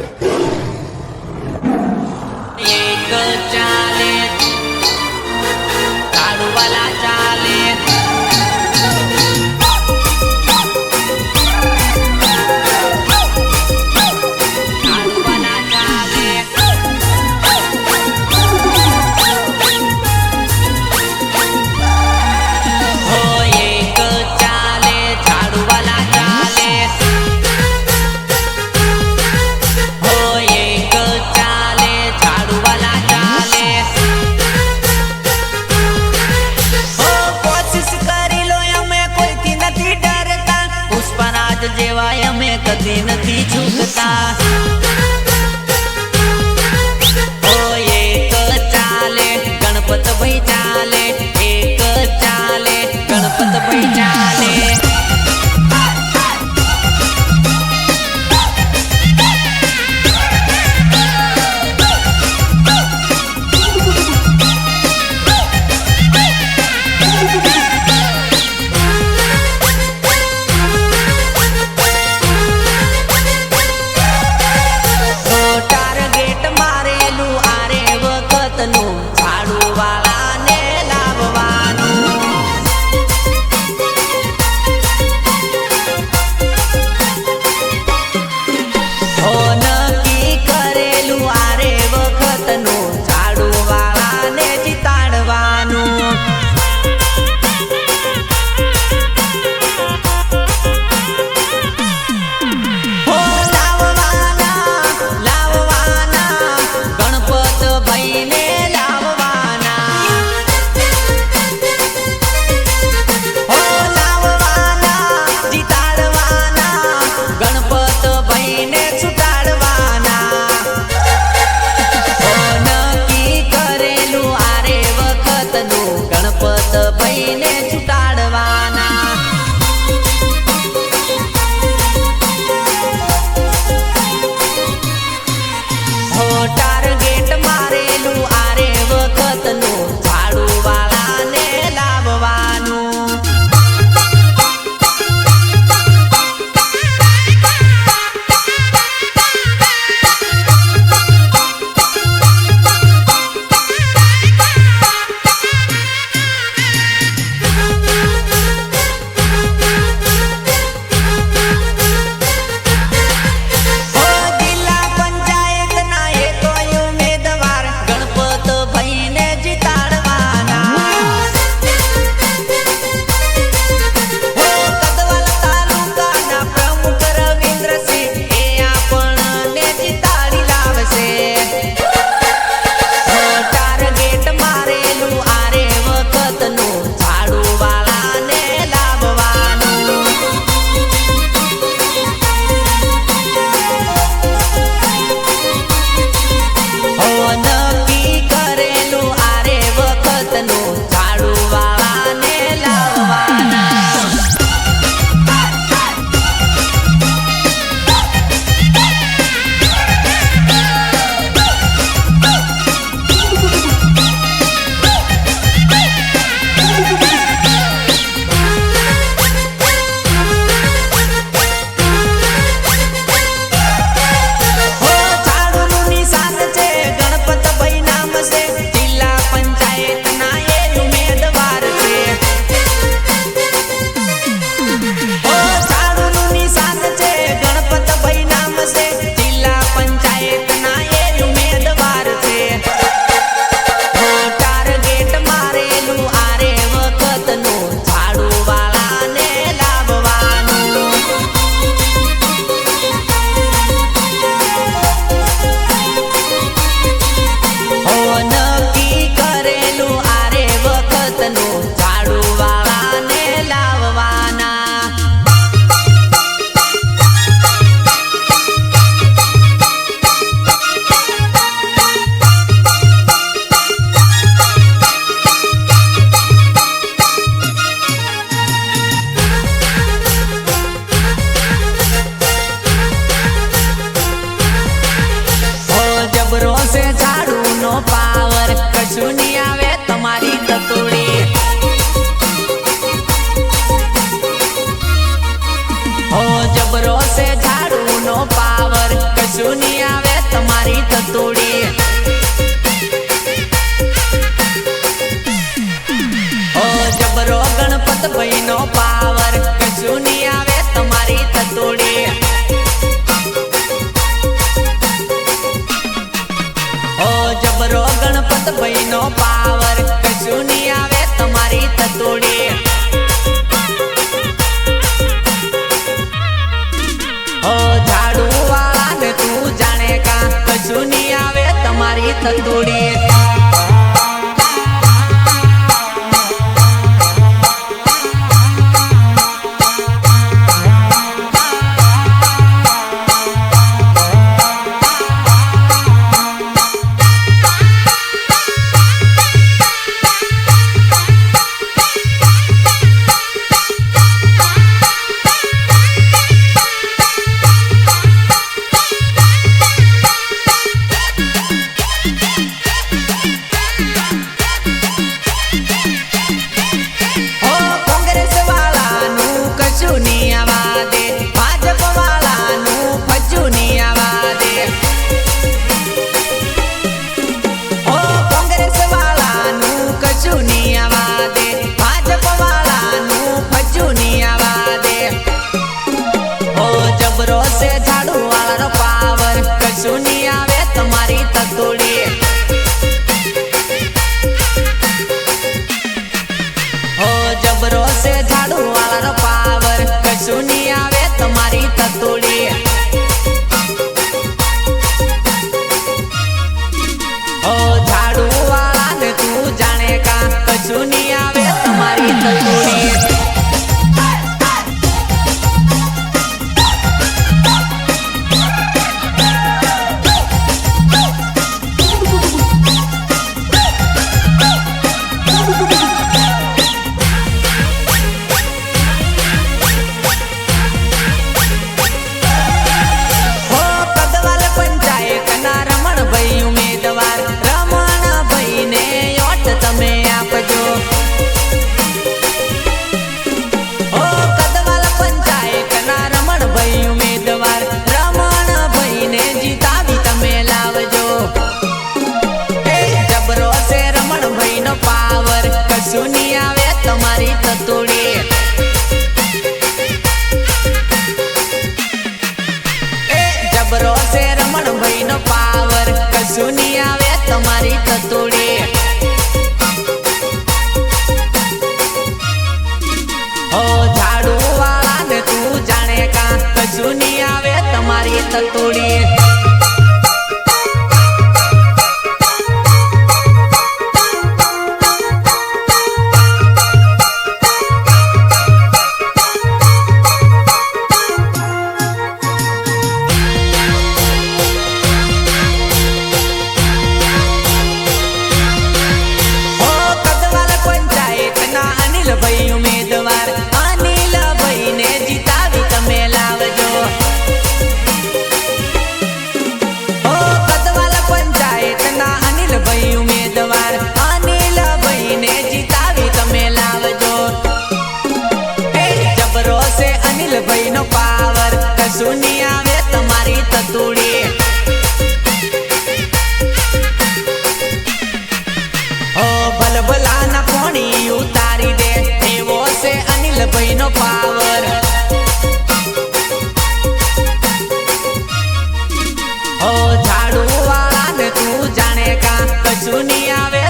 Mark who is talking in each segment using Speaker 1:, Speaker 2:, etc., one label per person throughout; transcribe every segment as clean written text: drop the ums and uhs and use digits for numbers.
Speaker 1: एक चाले झाड़ू वाला चाले जेवाय में कदी नथी झुकता ओ एक चाले गणपत भाई चाले एक चाले गणपत भाई चाले
Speaker 2: जबरो से झाड़ू नो पावर कशु नहीं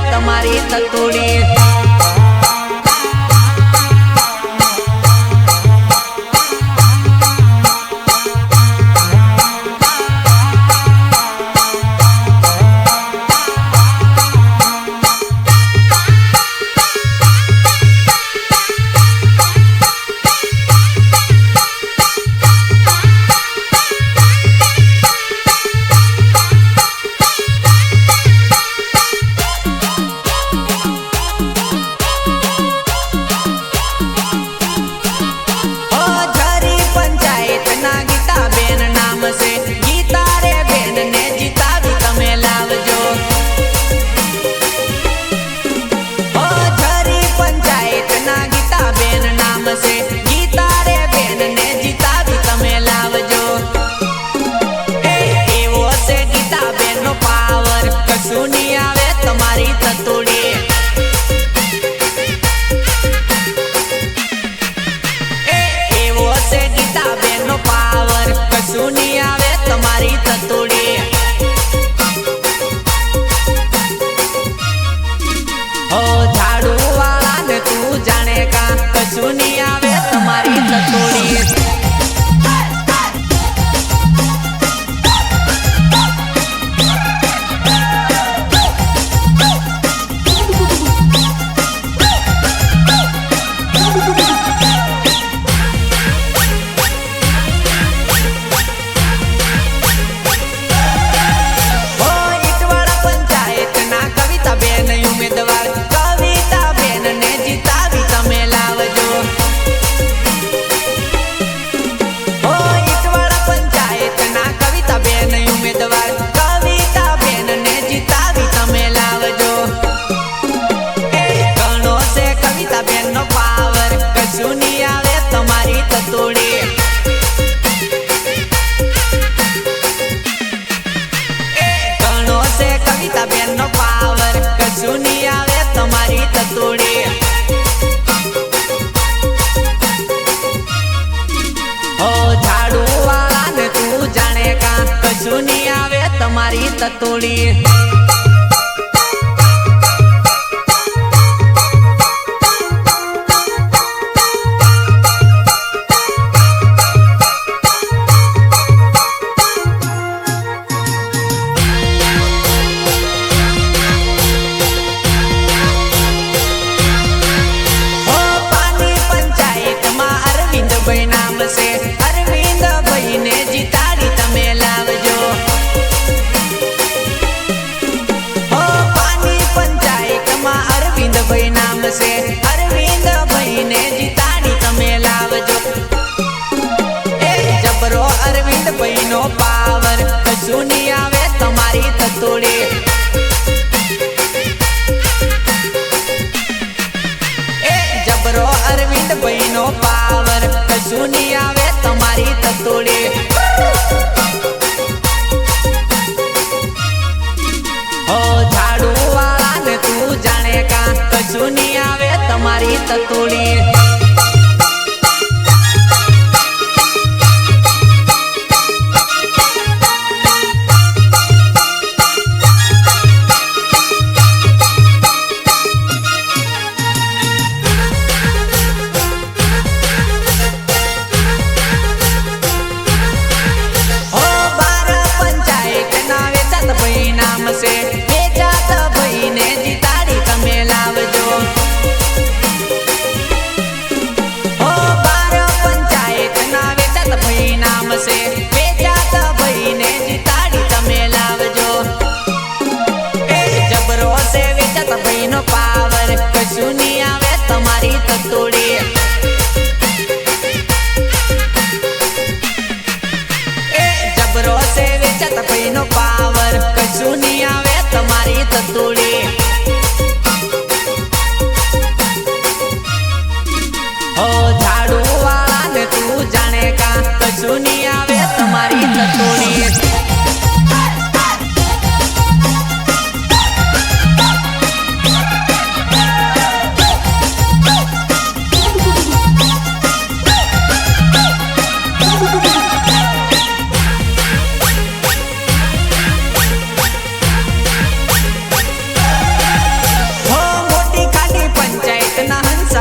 Speaker 1: તમારી તતુડી તમારી તતોડી अरविंद भाई ने जिताड़ी तमे लावजो ए जबरो अरविंद भाई नो पावर कशु नहीं आवे तमारी ततोड़ी ए जबरो अरविंद भाई नो पावर कशु नहीं आवे तमारी ततोड़ी ओ झाड़ू वाला ने तू जाने का कशु नहीं आवे तमारी ततोड़ी से बेचात भाई ने जिताड़ी तमे लावजो ओ 12 पंचायत ना वेचत भाई नाम से बेचात भाई ने जिताड़ी तमे लावजो ए जबरो से वेचत भाई नो पावर कशु नहीं आवे तमारी ततोड़ी ए जबरो से वेचत भाई नो पावर कशु नहीं आवे तमारी ततोड़ी ओ झाड़ू वाला ने तू जाने का कशु नहीं आवे तमारी ततोड़ी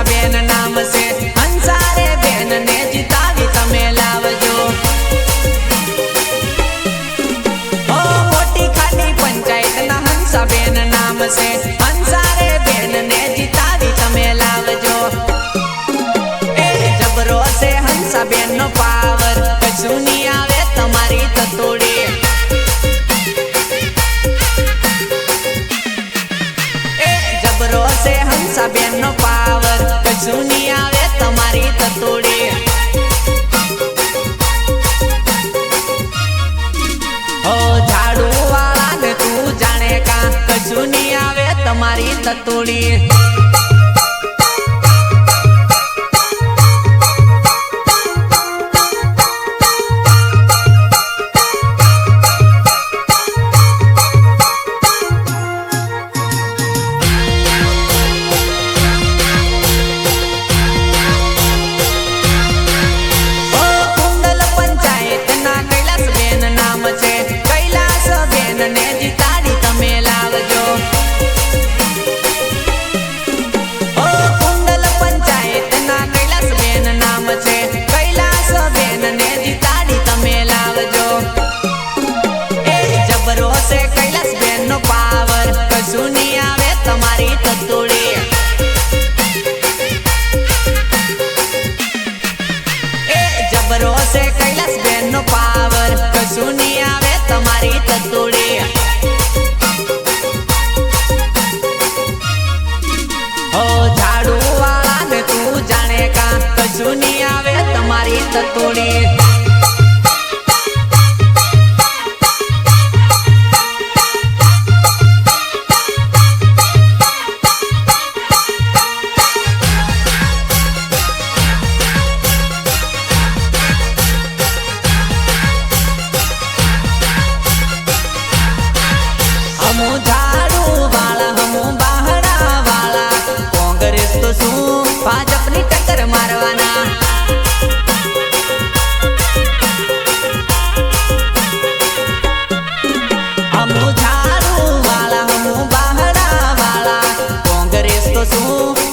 Speaker 1: बेन नाम से हंसारे बेन ने जितावी तमे लावजो ओ मोटी खाटी पंचायत ना हंसा बेन नाम से हंसारे बेन ने जितावी तमे लावजो ए जबरो से हंसा बेन नो पावर कशु नहीं आवे तमारी ततोड़ी ए जबरो से हंसा बेन नो पावर कशु नहीं आवे तमारी ततोड़ी ओ झाड़ू वाला ने तू जाने का कशु नहीं आवे तमारी ततोड़ी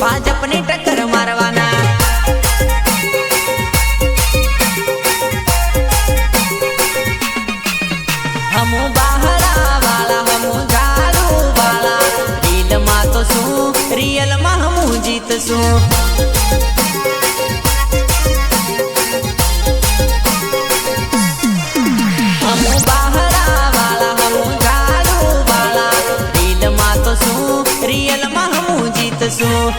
Speaker 1: ભાજપની ટક્કર મારવાના હમુ બહારા વાળા હમુ ઝાડુ વાળા દિલમાં તો શું રિયલમાં હમુ જીતશું હમુ બહારા વાળા હમુ ઝાડુ વાળા દિલમાં તો શું રિયલમાં હમુ જીતશું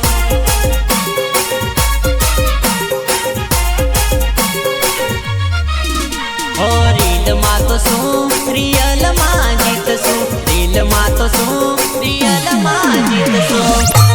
Speaker 1: ઓ રીલમાં તો શું રિયલમાં જીતશું રીલમાં તો શું રિયલમાં જીતશું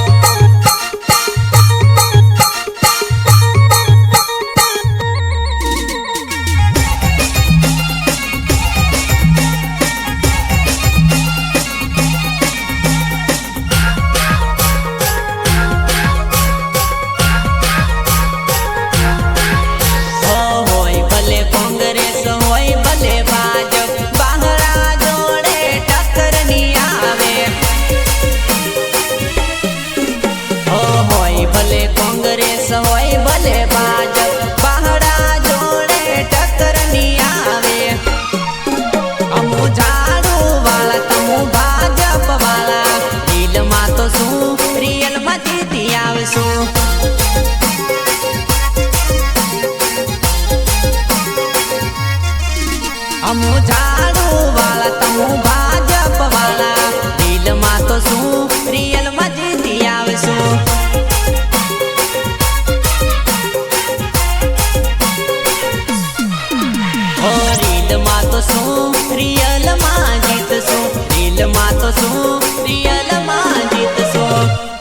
Speaker 1: કોંગ્રેસ હોય ભલે ભાજપ બહારા જોડે ટક્કર ની આવે અમુ ઝાડુ વાળા તમુ ભાજપ વાળા દિલમાં તો શું રિયલમાં જીતી આવશું અમુ ઝાડુ વાળા તમુ ભાજપ વાળા દિલમાં તો શું રિયલમાં જીતી આવશું રીલમાં તો શું રિયલમાં જીતશું રીલમાં તો શું